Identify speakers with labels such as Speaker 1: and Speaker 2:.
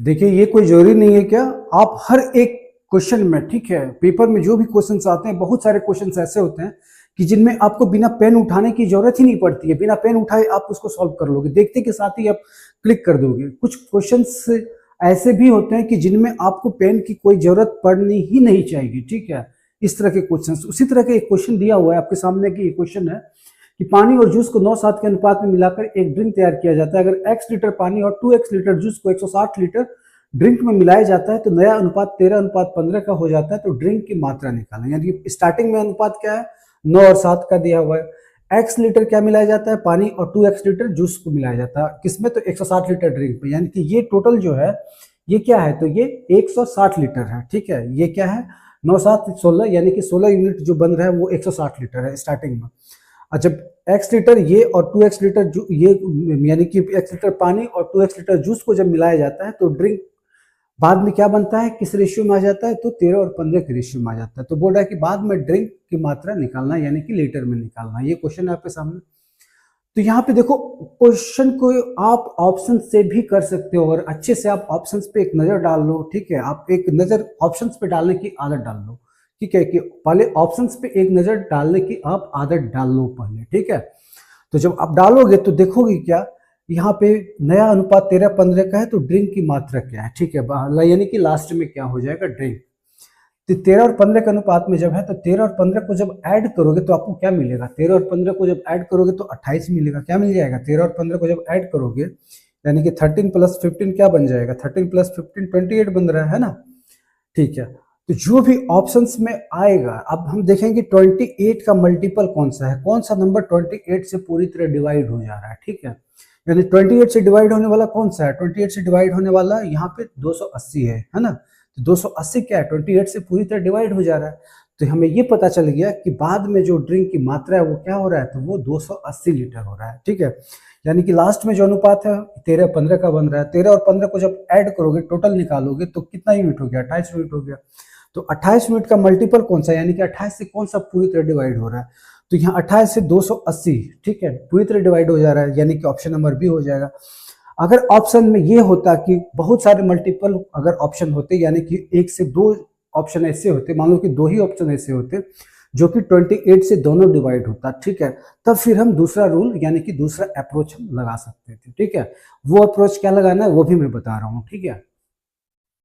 Speaker 1: देखिए, ये कोई जरूरी नहीं है क्या आप हर एक क्वेश्चन में, ठीक है, पेपर में जो भी क्वेश्चंस आते हैं, बहुत सारे क्वेश्चंस ऐसे होते हैं कि जिनमें आपको बिना पेन उठाने की जरूरत ही नहीं पड़ती है। बिना पेन उठाए आप उसको सॉल्व कर लोगे, देखते के साथ ही आप क्लिक कर दोगे। कुछ क्वेश्चंस ऐसे भी होते हैं कि जिनमें आपको पेन की कोई जरूरत पड़नी ही नहीं चाहिए, ठीक है। इस तरह के क्वेश्चन, उसी तरह का एक क्वेश्चन दिया हुआ है आपके सामने की, क्वेश्चन है कि पानी और जूस को 9:7 के अनुपात में मिलाकर एक ड्रिंक तैयार किया जाता है। अगर x लीटर पानी और 2x लीटर जूस को 160 लीटर ड्रिंक में मिलाया जाता है तो नया अनुपात 13:15 का हो जाता है। तो ड्रिंक की मात्रा निकालें, यानी स्टार्टिंग में अनुपात क्या है, 9 और 7 का दिया हुआ है। x लीटर क्या मिलाया जाता है, पानी, और 2x लीटर जूस को मिलाया जाता है किसमें, तो 160 लीटर ड्रिंक में। यानी कि ये टोटल जो है ये क्या है, तो ये 160 लीटर है, ठीक है। ये क्या है, 9 7 16, यानी कि 16 यूनिट जो बन रहा है वो 160 लीटर है स्टार्टिंग में। और जब x लीटर ये और 2x लीटर ये, यानी कि x लीटर पानी और 2x लीटर जूस को जब मिलाया जाता है तो ड्रिंक बाद में क्या बनता है, किस रेशियो में आ जाता है, तो 13 और 15 के रेशियो में आ जाता है। तो बोल रहा है कि बाद में ड्रिंक की मात्रा निकालना, यानी कि लीटर में निकालना। ये क्वेश्चन है आपके सामने। तो यहाँ पे देखो, क्वेश्चन को आप ऑप्शन से भी कर सकते हो, और अच्छे से आप ऑप्शंस पे एक नजर डाल लो, ठीक है। आप एक नजर ऑप्शंस पे डालने की आदत डाल लो, ठीक है, कि पहले ऑप्शंस पे एक नजर डालने की आप आदत डाल लो पहले, ठीक है। तो जब आप डालोगे तो देखोगे क्या, यहाँ पे नया अनुपात 13:15 का है, तो ड्रिंक की मात्रा क्या है, ठीक है, यानी कि लास्ट में क्या हो जाएगा, ड्रिंक। तो 13 और 15 के अनुपात में जब है, तो 13 और 15 को जब ऐड करोगे तो आपको क्या मिलेगा, 13 और 15 को जब ऐड करोगे तो 28 मिलेगा। क्या मिल जाएगा, 13 और 15 को जब ऐड करोगे, यानी कि 13 + 15 क्या बन जाएगा, 13 + 15 28 बन रहा है ना, ठीक है। तो जो भी ऑप्शंस में आएगा, अब हम देखेंगे 28 का मल्टीपल कौन सा है, कौन सा नंबर 28 से पूरी तरह डिवाइड हो जा रहा है, ठीक है। यानी 28 से डिवाइड होने वाला कौन सा है, 28 से डिवाइड होने वाला यहाँ पे 280 है ना। तो 280 क्या है, 28 से पूरी तरह डिवाइड हो जा रहा है। तो हमें ये पता चल गया कि बाद में जो ड्रिंक की मात्रा है वो क्या हो रहा है, तो वो 280 लीटर हो रहा है, ठीक है। यानी कि लास्ट में जो अनुपात है 13:15 का बन रहा है। 13 और 15 को जब ऐड करोगे, टोटल निकालोगे, तो कितना यूनिट हो गया, 28 यूनिट हो गया। तो 28 यूनिट का मल्टीपल कौन सा, यानी कि 28 से कौन सा पूरी तरह डिवाइड हो रहा है, तो यहाँ 28 से 280, ठीक है, पूरी तरह डिवाइड हो जा रहा है, यानी कि ऑप्शन नंबर बी हो जाएगा। अगर ऑप्शन में ये होता कि बहुत सारे मल्टीपल अगर ऑप्शन होते, यानी कि 1 से 2 ऑप्शन ऐसे होते, मान लो कि 2 ही ऑप्शन ऐसे होते जो कि 28 से दोनों डिवाइड होता, ठीक है, तब फिर हम दूसरा रूल, यानी कि दूसरा अप्रोच हम लगा सकते थे, ठीक है। वो अप्रोच क्या लगाना है वो भी मैं बता रहा हूँ, ठीक है।